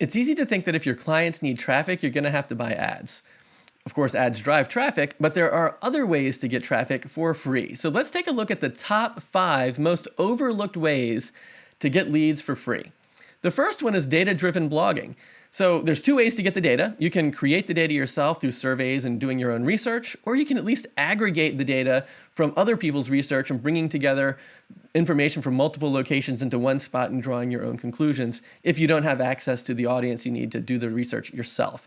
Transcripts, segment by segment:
It's easy to think that if your clients need traffic, you're going to have to buy ads. Of course, ads drive traffic, but there are other ways to get traffic for free. So let's take a look at the top 5 most overlooked ways to get leads for free. The first one is data-driven blogging. So there's 2 ways to get the data. You can create the data yourself through surveys and doing your own research, or you can at least aggregate the data from other people's research and bringing together information from multiple locations into one spot and drawing your own conclusions if you don't have access to the audience you need to do the research yourself.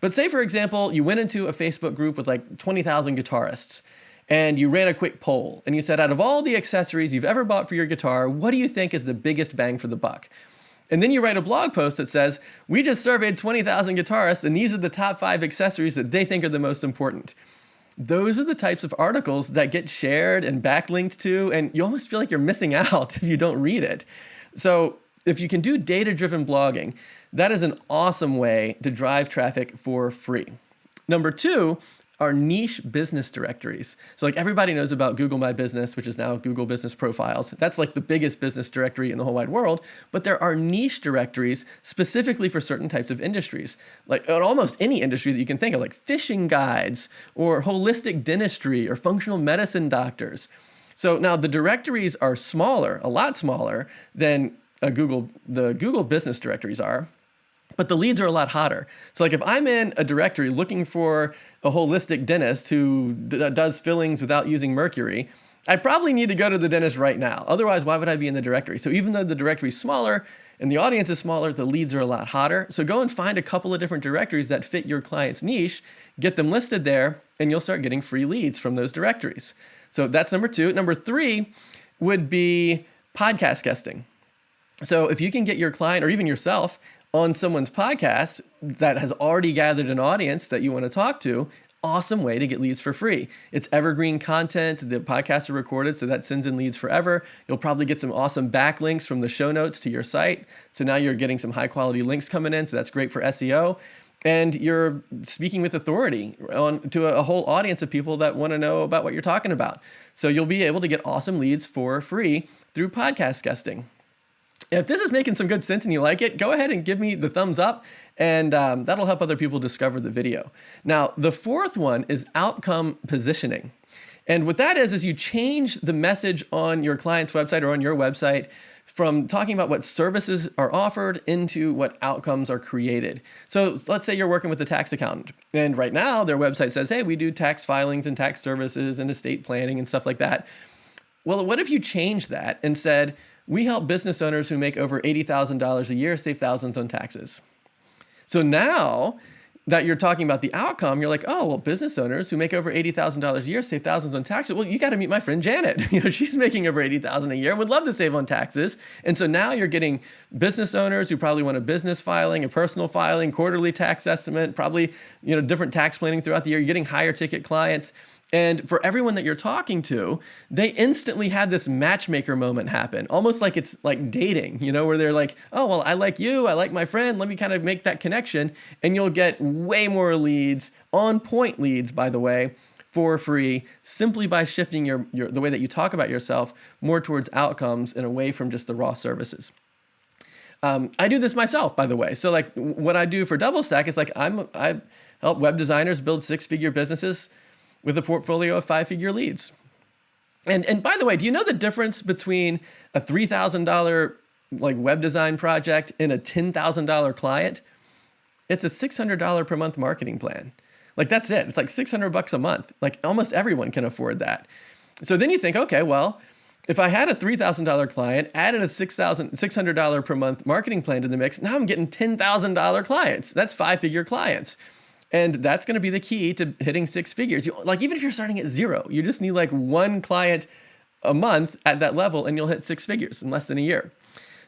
But say, for example, you went into a Facebook group with like 20,000 guitarists and you ran a quick poll and you said, out of all the accessories you've ever bought for your guitar, what do you think is the biggest bang for the buck? And then you write a blog post that says, we just surveyed 20,000 guitarists and these are the top 5 accessories that they think are the most important. Those are the types of articles that get shared and backlinked to, and you almost feel like you're missing out if you don't read it. So if you can do data-driven blogging, that is an awesome way to drive traffic for free. Number 2 are niche business directories. So like everybody knows about Google My Business, which is now Google Business Profiles. That's like the biggest business directory in the whole wide world, but there are niche directories specifically for certain types of industries, like in almost any industry that you can think of, like fishing guides or holistic dentistry or functional medicine doctors. So now the directories are smaller, a lot smaller than the Google business directories are, but the leads are a lot hotter. So like if I'm in a directory looking for a holistic dentist who does fillings without using mercury, I probably need to go to the dentist right now. Otherwise, why would I be in the directory? So even though the directory is smaller and the audience is smaller, the leads are a lot hotter. So go and find a couple of different directories that fit your client's niche, get them listed there, and you'll start getting free leads from those directories. So that's number 2. Number 3 would be podcast guesting. So if you can get your client or even yourself on someone's podcast that has already gathered an audience that you want to talk to, awesome way to get leads for free. It's evergreen content. The podcasts are recorded, so that sends in leads forever. You'll probably get some awesome backlinks from the show notes to your site. So now you're getting some high quality links coming in, so that's great for SEO. And you're speaking with authority to a whole audience of people that want to know about what you're talking about. So you'll be able to get awesome leads for free through podcast guesting. If this is making some good sense and you like it, go ahead and give me the thumbs up, and that'll help other people discover the video. Now, the 4th one is outcome positioning. And what that is you change the message on your client's website or on your website from talking about what services are offered into what outcomes are created. So let's say you're working with a tax accountant, and right now their website says, hey, we do tax filings and tax services and estate planning and stuff like that. Well, what if you change that and said, we help business owners who make over $80,000 a year save thousands on taxes. So now that you're talking about the outcome, you're like, oh, well, business owners who make over $80,000 a year save thousands on taxes. Well, you got to meet my friend Janet. She's making over $80,000 a year, would love to save on taxes. And so now you're getting business owners who probably want a business filing, a personal filing, quarterly tax estimate, probably different tax planning throughout the year. You're getting higher ticket clients. And for everyone that you're talking to, they instantly have this matchmaker moment happen, almost like it's like dating, where they're like, oh, well, I like you, I like my friend, let me kind of make that connection. And you'll get way more leads, on-point leads, by the way, for free, simply by shifting the way that you talk about yourself more towards outcomes and away from just the raw services. I do this myself, by the way. So like what I do for DoubleStack is like I help web designers build 6-figure businesses with a portfolio of 5-figure leads. And by the way, do you know the difference between a $3,000 like web design project and a $10,000 client? It's a $600 per month marketing plan. Like that's it. It's like $600 a month. Like almost everyone can afford that. So then you think, okay, well, if I had a $3,000 client, added a $600 per month marketing plan to the mix, now I'm getting $10,000 clients. That's 5-figure clients. And that's going to be the key to hitting 6 figures. Like even if you're starting at 0, you just need like 1 client a month at that level and you'll hit 6 figures in less than a year.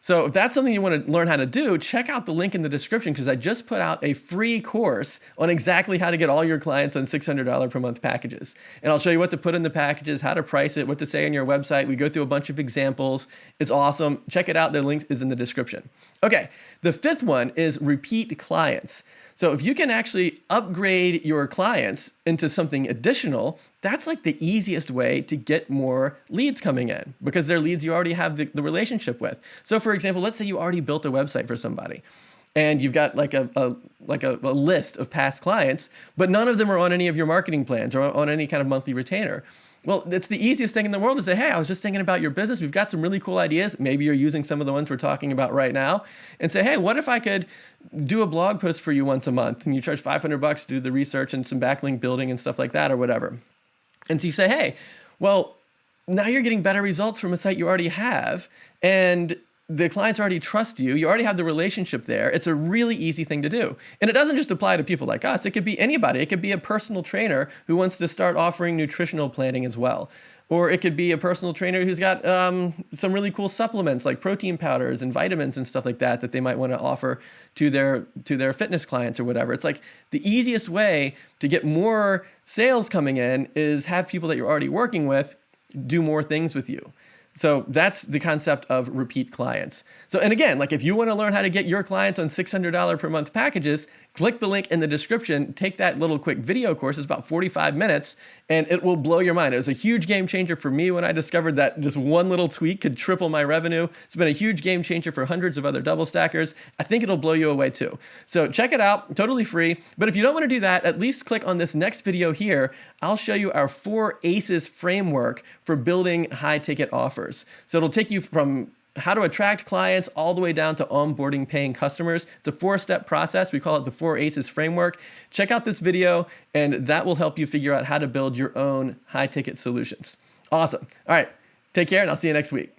So if that's something you want to learn how to do, check out the link in the description because I just put out a free course on exactly how to get all your clients on $600 per month packages. And I'll show you what to put in the packages, how to price it, what to say on your website. We go through a bunch of examples. It's awesome. Check it out. The link is in the description. Okay, the 5th one is repeat clients. So if you can actually upgrade your clients into something additional, that's like the easiest way to get more leads coming in because they're leads you already have the relationship with. So for example, let's say you already built a website for somebody and you've got like a list of past clients, but none of them are on any of your marketing plans or on any kind of monthly retainer. Well, it's the easiest thing in the world to say, hey, I was just thinking about your business. We've got some really cool ideas. Maybe you're using some of the ones we're talking about right now, and say, hey, what if I could do a blog post for you once a month, and you charge $500 to do the research and some backlink building and stuff like that or whatever. And so you say, hey, well, now you're getting better results from a site you already have, and the clients already trust you. You already have the relationship there. It's a really easy thing to do. And it doesn't just apply to people like us. It could be anybody. It could be a personal trainer who wants to start offering nutritional planning as well. Or it could be a personal trainer who's got some really cool supplements like protein powders and vitamins and stuff like that that they might want to offer to their fitness clients or whatever. It's like the easiest way to get more sales coming in is have people that you're already working with do more things with you. So that's the concept of repeat clients. So, and again, like if you want to learn how to get your clients on $600 per month packages, click the link in the description, take that little quick video course. It's about 45 minutes and it will blow your mind. It was a huge game changer for me when I discovered that just one little tweak could triple my revenue. It's been a huge game changer for hundreds of other double stackers. I think it'll blow you away too. So check it out, totally free. But if you don't want to do that, at least click on this next video here. I'll show you our 4 ACEs framework for building high ticket offers. So it'll take you from how to attract clients all the way down to onboarding paying customers. It's a 4-step process. We call it the 4 ACEs framework. Check out this video and that will help you figure out how to build your own high ticket solutions. Awesome. All right, take care and I'll see you next week.